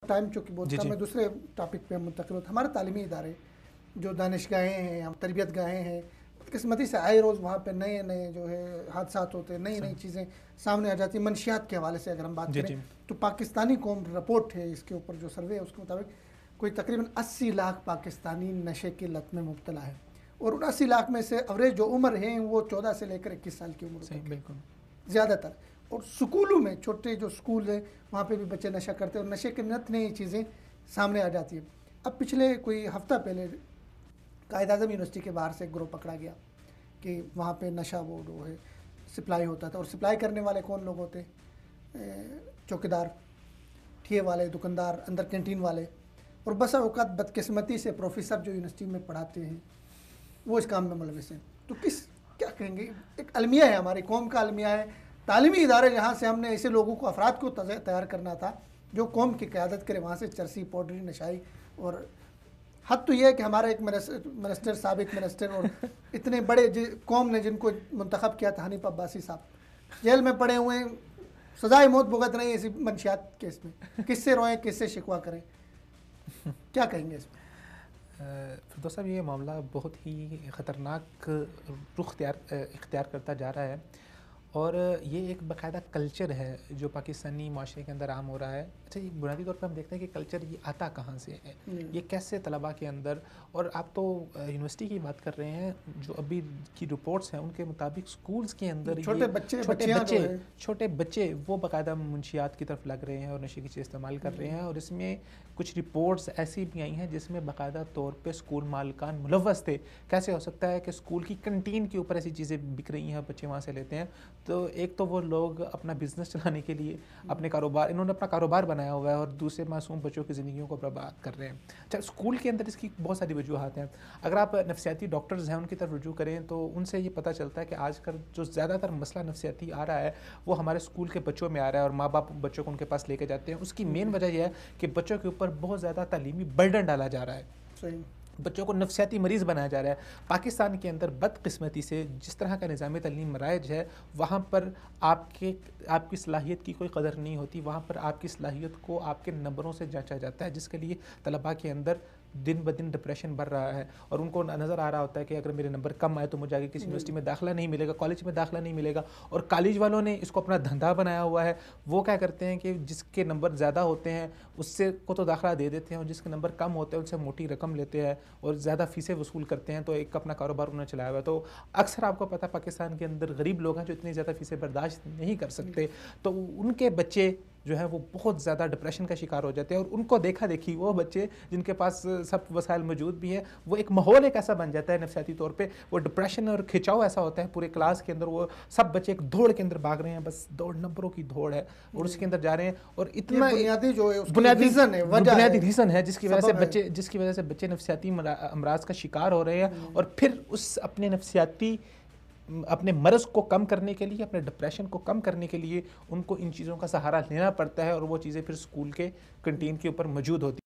Time چونکہ بہت کم ہے، دوسرے ٹاپک پہ ہم منتقل ہوتے ہیں. ہمارے تعلیمی ادارے جو دانشگاہیں ہیں، تربیت گاہیں ہیں، قسمتی سے آئے روز وہاں پہ نئے نئے جو ہے حادثات ہوتے ہیں، نئی نئی چیزیں سامنے آ جاتی ہیں. منشیات کے حوالے سے اگر ہم بات کریں تو پاکستانی قوم رپورٹ ہے اس کے اوپر جو سروے ہے اس کے مطابق کوئی تقریباً 80 لاکھ پاکستانی نشے کی لت میں مبتلا ہے، اور ان 80 لاکھ میں سے اوریج جو عمر ہیں وہ 14 سے لے کر 21 سال کی عمر تک بالکل زیادہ تر. اور سکولوں میں چھوٹے جو سکول ہیں وہاں پہ بھی بچے نشہ کرتے ہیں، اور نشے کے نت نئی چیزیں سامنے آ جاتی ہیں. اب پچھلے کوئی ہفتہ پہلے قائد اعظم یونیورسٹی کے باہر سے ایک گروہ پکڑا گیا کہ وہاں پہ نشہ وہ جو ہے سپلائی ہوتا تھا. اور سپلائی کرنے والے کون لوگ ہوتے ہیں؟ چوکیدار، ٹھیے والے، دکاندار، اندر کینٹین والے، اور بسا اوقات بدقسمتی سے پروفیسر جو یونیورسٹی میں پڑھاتے ہیں وہ اس کام میں ملوث ہیں. تو کیا کہیں گے؟ ایک المیہ ہے، ہماری قوم کا المیہ ہے. تعلیمی ادارے جہاں سے ہم نے ایسے لوگوں کو، افراد کو تیار کرنا تھا جو قوم کی قیادت کرے، وہاں سے چرسی، پاؤڈری، نشائی. اور حد تو یہ ہے کہ ہمارا ایک منسٹر، سابق منسٹر، اور اتنے بڑے قوم نے جن کو منتخب کیا تھا، حنیف عباسی صاحب، جیل میں پڑے ہوئے ہیں، سزائے موت بھگت رہے ہیں اسی منشیات کیس میں. کس سے روئیں، کس سے شکوہ کریں؟ کیا کہیں گے اس میں؟ فردوس صاحب، یہ معاملہ بہت ہی خطرناک رخ اختیار کرتا جا رہا ہے، اور یہ ایک باقاعدہ کلچر ہے جو پاکستانی معاشرے کے اندر عام ہو رہا ہے. اچھا، یہ بنیادی طور پہ ہم دیکھتے ہیں کہ کلچر یہ آتا کہاں سے ہے، یہ کیسے طلباء کے اندر. اور آپ تو یونیورسٹی کی بات کر رہے ہیں، جو ابھی کی رپورٹس ہیں ان کے مطابق سکولز کے اندر چھوٹے بچے وہ باقاعدہ منشیات کی طرف لگ رہے ہیں اور نشے کی چیز استعمال کر رہے ہیں. اور اس میں کچھ رپورٹس ایسی بھی آئی ہیں جس میں باقاعدہ طور پہ اسکول مالکان ملوث تھے. کیسے ہو سکتا ہے کہ اسکول کی کنٹین کے اوپر ایسی چیزیں بک رہی ہیں، بچے وہاں سے لیتے ہیں؟ تو ایک تو وہ لوگ اپنا بزنس چلانے کے لیے اپنے کاروبار، انہوں نے اپنا کاروبار بنایا ہوا ہے، اور دوسرے معصوم بچوں کی زندگیوں کو برباد کر رہے ہیں. اچھا، اسکول کے اندر اس کی بہت ساری وجوہات ہیں. اگر آپ نفسیاتی ڈاکٹرز ہیں ان کی طرف رجوع کریں تو ان سے یہ پتہ چلتا ہے کہ آج کل جو زیادہ تر مسئلہ نفسیاتی آ رہا ہے وہ ہمارے اسکول کے بچوں میں آ رہا ہے، اور ماں باپ بچوں کو ان کے پاس لے کے جاتے ہیں. اس کی مین وجہ یہ ہے کہ بچوں کے اوپر بہت زیادہ تعلیمی برڈن ڈالا جا رہا ہے. صحیح. بچوں کو نفسیاتی مریض بنایا جا رہا ہے. پاکستان کے اندر بدقسمتی سے جس طرح کا نظام تعلیم رائج ہے، وہاں پر آپ کی صلاحیت کی کوئی قدر نہیں ہوتی. وہاں پر آپ کی صلاحیت کو آپ کے نمبروں سے جانچا جاتا ہے، جس کے لیے طلباء کے اندر دن بدن ڈپریشن بڑھ رہا ہے. اور ان کو نظر آ رہا ہوتا ہے کہ اگر میرے نمبر کم آئے تو مجھے آگے کسی یونیورسٹی میں داخلہ نہیں ملے گا، کالج میں داخلہ نہیں ملے گا. اور کالج والوں نے اس کو اپنا دھندا بنایا ہوا ہے. وہ کیا کرتے ہیں کہ جس کے نمبر زیادہ ہوتے ہیں اس سے کو تو داخلہ دے دیتے ہیں، اور جس کے نمبر کم ہوتے ہیں ان سے موٹی رقم لیتے ہیں اور زیادہ فیسیں وصول کرتے ہیں. تو ایک اپنا کاروبار انہوں نے چلایا ہوا ہے. تو اکثر آپ کو پتہ پاکستان کے اندر غریب لوگ ہیں جو اتنی زیادہ فیسیں برداشت نہیں کر سکتے، تو ان کے بچے جو ہے وہ بہت زیادہ ڈپریشن کا شکار ہو جاتے ہیں. اور ان کو دیکھا دیکھی وہ بچے جن کے پاس سب وسائل موجود بھی ہیں، وہ ایک ماحول ایک ایسا بن جاتا ہے نفسیاتی طور پہ، وہ ڈپریشن اور کھچاؤ ایسا ہوتا ہے پورے کلاس کے اندر. وہ سب بچے ایک دوڑ کے اندر بھاگ رہے ہیں، بس دوڑ نمبروں کی دوڑ ہے اور اس کے اندر جا رہے ہیں. اور اتنا بنیادی ریزن ہے جس کی وجہ سے بچے نفسیاتی امراض کا شکار ہو رہے ہیں. اور پھر اس اپنے مرض کو کم کرنے کے لیے، اپنے ڈپریشن کو کم کرنے کے لیے ان کو ان چیزوں کا سہارا لینا پڑتا ہے، اور وہ چیزیں پھر اسکول کے کنٹین کے اوپر موجود ہوتی ہیں.